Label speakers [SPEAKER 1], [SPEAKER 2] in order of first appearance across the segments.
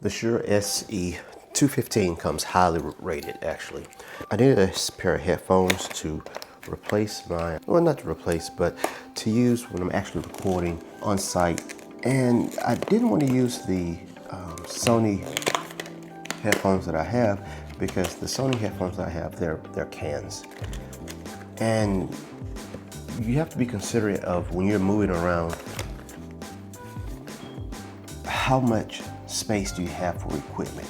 [SPEAKER 1] The Shure SE215 comes highly rated, actually. I needed a pair of headphones to replace my, well, not to replace, but to use when I'm actually recording on site. And I didn't want to use the Sony headphones that I have, because the Sony headphones that I have, they're cans. And you have to be considerate of, when you're moving around, how much space do you have for equipment?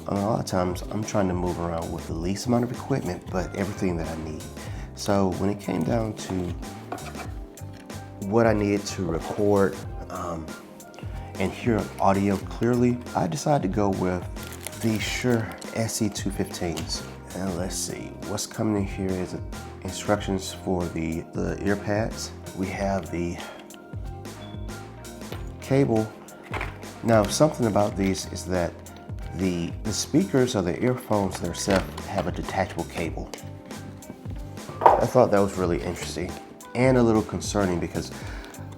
[SPEAKER 1] A lot of times I'm trying to move around with the least amount of equipment, but everything that I need. So when it came down to what I needed to record and hear audio clearly, I decided to go with the Shure SE215s. And let's see, what's coming in here is instructions for the ear pads. We have the cable. Now, something about these is that the speakers or the earphones themselves have a detachable cable. I thought that was really interesting and a little concerning, because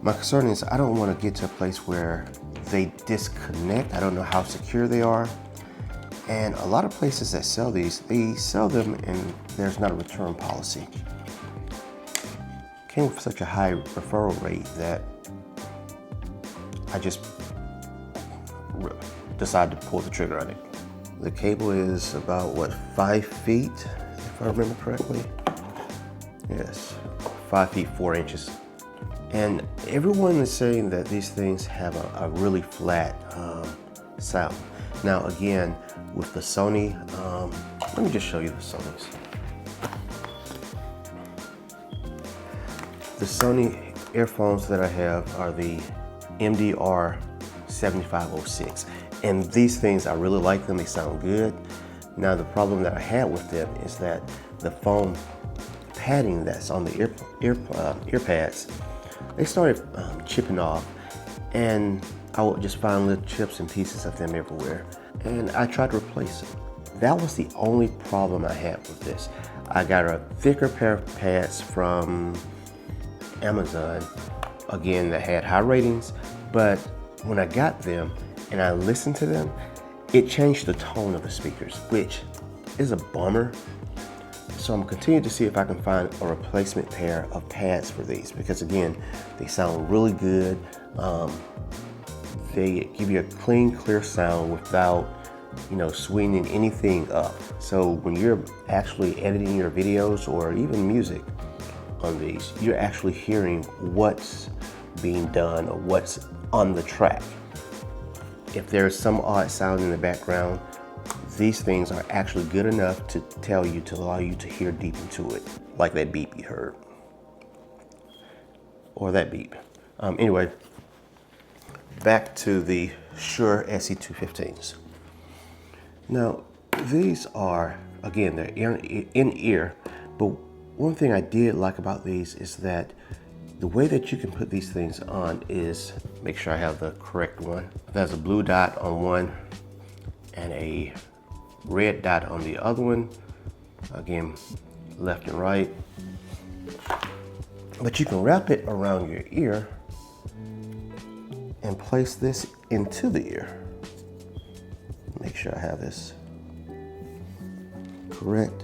[SPEAKER 1] my concern is I don't want to get to a place where they disconnect. I don't know how secure they are. And a lot of places that sell these, they sell them and there's not a return policy. Came with such a high referral rate that I just decided to pull the trigger on it. The cable is about, what, 5 feet, if I remember correctly? Yes, 5 feet 4 inches. And everyone is saying that these things have a really flat sound. Now again, with the Sony, let me just show you the Sonys. The Sony earphones that I have are the MDR 7506. And these things, I really like them, they sound good. Now the problem that I had with them is that the foam padding that's on the ear pads, they started chipping off, and I would just find little chips and pieces of them everywhere. And I tried to replace them. That was the only problem I had with this. I got a thicker pair of pads from Amazon, again, that had high ratings, but when I got them and I listened to them, it changed the tone of the speakers, which is a bummer. So I'm continuing to see if I can find a replacement pair of pads for these, because again, they sound really good. They give you a clean, clear sound without, swinging anything up. So when you're actually editing your videos or even music on these, you're actually hearing what's being done or what's on the track. If there's some odd sound in the background, these things are actually good enough to tell you, to allow you to hear deep into it, like that beep you heard, or that beep. Anyway, back to the Shure SE215s. Now, these are, again, they're in ear, but one thing I did like about these is that the way that you can put these things on is, make sure I have the correct one. There's a blue dot on one and a red dot on the other one. Again, left and right. But you can wrap it around your ear and place this into the ear. Make sure I have this correct.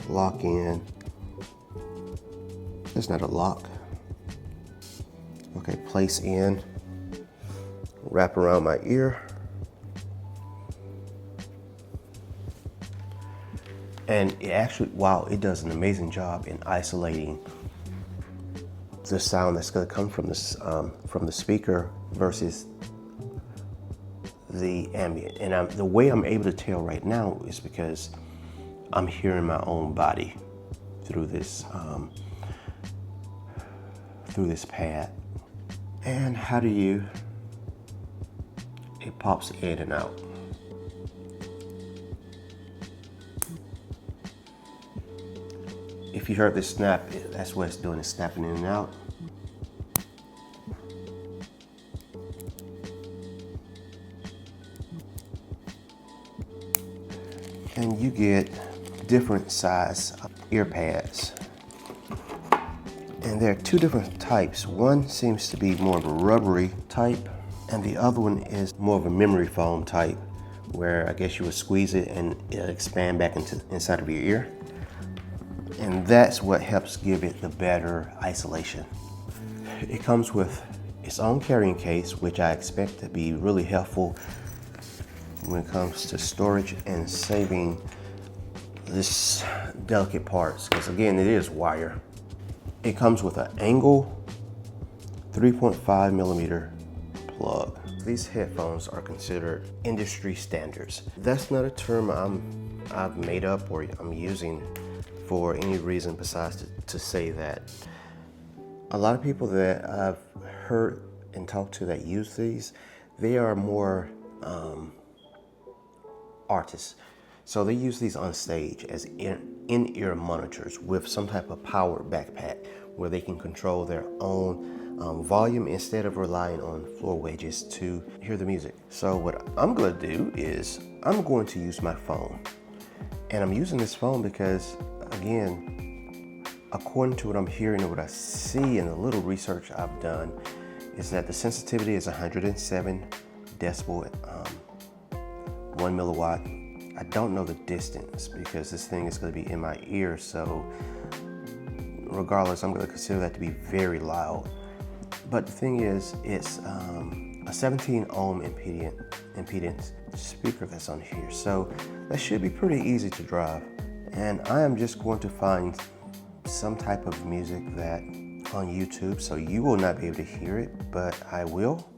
[SPEAKER 1] Lock in. It's not a lock. Okay, place in. Wrap around my ear. And it actually, wow, it does an amazing job in isolating the sound that's going to come from the speaker versus the ambient. And the way I'm able to tell right now is because I'm hearing my own body through this pad. And how do you? It pops in and out. If you heard this snap, that's what it's doing, it's snapping in and out. And you get different size ear pads. And And there are two different types. One seems to be more of a rubbery type, and the other one is more of a memory foam type, where I guess you would squeeze it and it'll expand back inside of your ear. And that's what helps give it the better isolation. It comes with its own carrying case, which I expect to be really helpful when it comes to storage and saving this delicate parts, because again, it is wire. It comes with an angle 3.5 millimeter plug. These headphones are considered industry standards. That's not a term I've made up or I'm using for any reason besides to say that a lot of people that I've heard and talked to that use these, they are more artists. So they use these on stage as in-ear monitors with some type of power backpack where they can control their own volume instead of relying on floor wedges to hear the music. So what I'm gonna do is I'm going to use my phone. And I'm using this phone because, again, according to what I'm hearing and what I see and the little research I've done, is that the sensitivity is 107 decibel at 1 milliwatt. I don't know the distance because this thing is going to be in my ear, so regardless, I'm going to consider that to be very loud. But the thing is, it's a 17 ohm impedance speaker that's on here, so that should be pretty easy to drive. And I am just going to find some type of music that on YouTube, so you will not be able to hear it, but I will.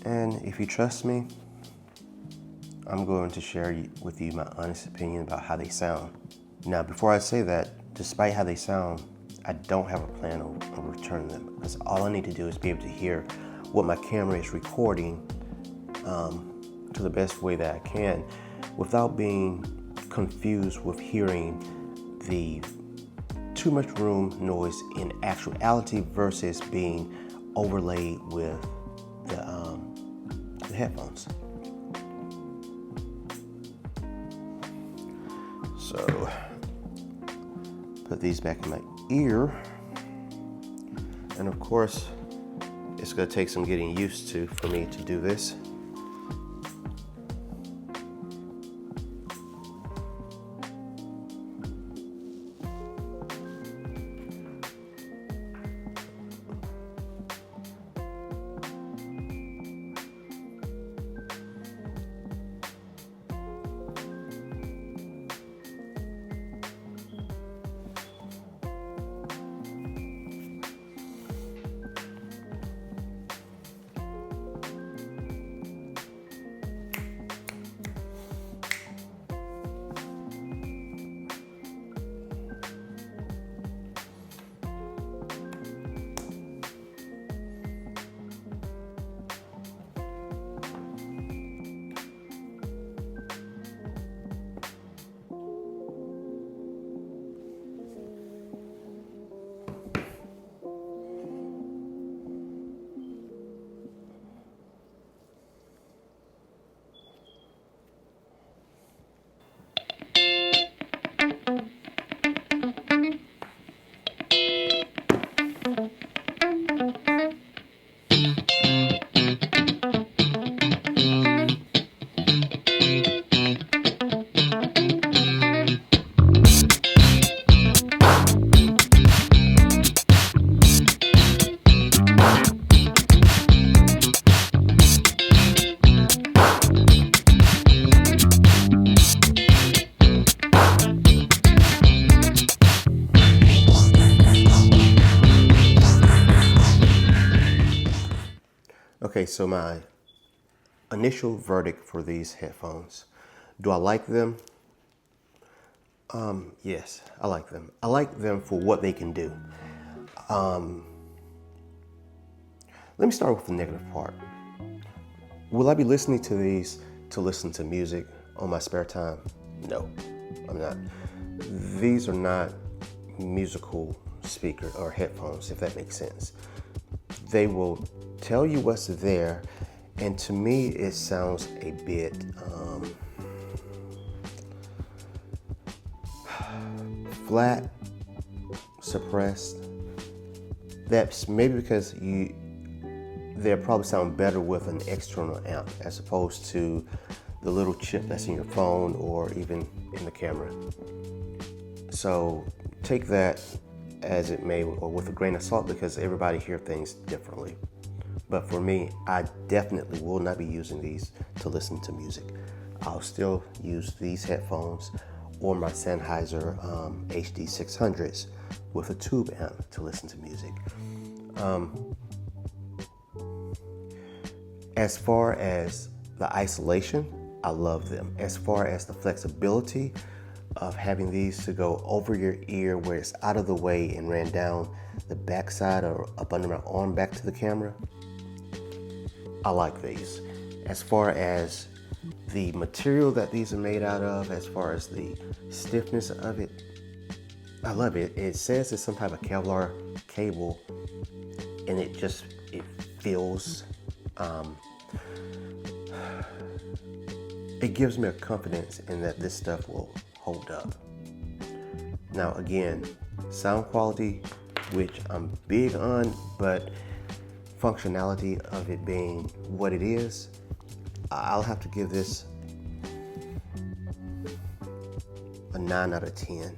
[SPEAKER 1] And if you trust me, I'm going to share with you my honest opinion about how they sound. Now, before I say that, despite how they sound, I don't have a plan on returning them, because all I need to do is be able to hear what my camera is recording to the best way that I can without being confused with hearing the too much room noise in actuality versus being overlaid with the headphones. So, put these back in my ear. And of course, it's gonna take some getting used to for me to do this. Okay, so my initial verdict for these headphones. Do I like them? Yes, I like them. I like them for what they can do. Let me start with the negative part. Will I be listening to these to listen to music on my spare time? No, I'm not. These are not musical speakers or headphones, if that makes sense. They will tell you what's there, and to me it sounds a bit flat, suppressed, That's maybe because they'll probably sound better with an external amp as opposed to the little chip that's in your phone or even in the camera. So take that as it may, or with a grain of salt, because everybody hears things differently. But for me, I definitely will not be using these to listen to music. I'll still use these headphones or my Sennheiser HD600s with a tube amp to listen to music. As far as the isolation, I love them. As far as the flexibility of having these to go over your ear where it's out of the way and ran down the backside or up under my arm back to the camera, I like these. As far as the material that these are made out of, as far as the stiffness of it, I love it. It says it's some type of Kevlar cable, and it feels, it gives me a confidence in that this stuff will hold up. Now again, sound quality, which I'm big on, but functionality of it being what it is, I'll have to give this a 9 out of 10.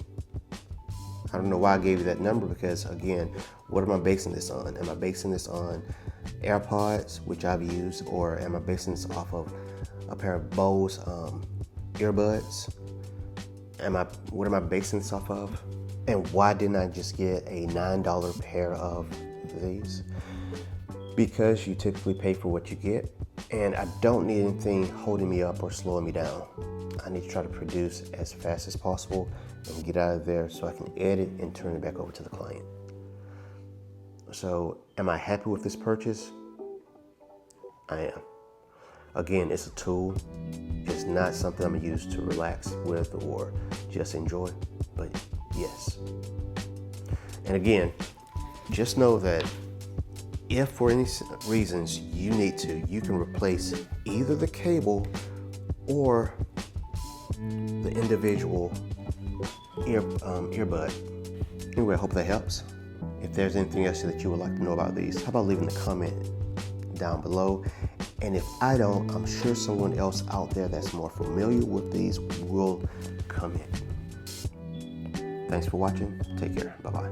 [SPEAKER 1] I don't know why I gave you that number, because again, what am I basing this on? Am I basing this on AirPods, which I've used, or am I basing this off of a pair of Bose earbuds? What am I basing this off of? And why didn't I just get a $9 pair of these? Because you typically pay for what you get, and I don't need anything holding me up or slowing me down. I need to try to produce as fast as possible and get out of there so I can edit and turn it back over to the client. So, am I happy with this purchase? I am. Again, it's a tool. It's not something I'm gonna use to relax with or just enjoy, but yes. And again, just know that if for any reasons you need to, you can replace either the cable or the individual earbud. Anyway, I hope that helps. If there's anything else that you would like to know about these, how about leaving a comment down below? And if I don't, I'm sure someone else out there that's more familiar with these will comment. Thanks for watching. Take care. Bye-bye.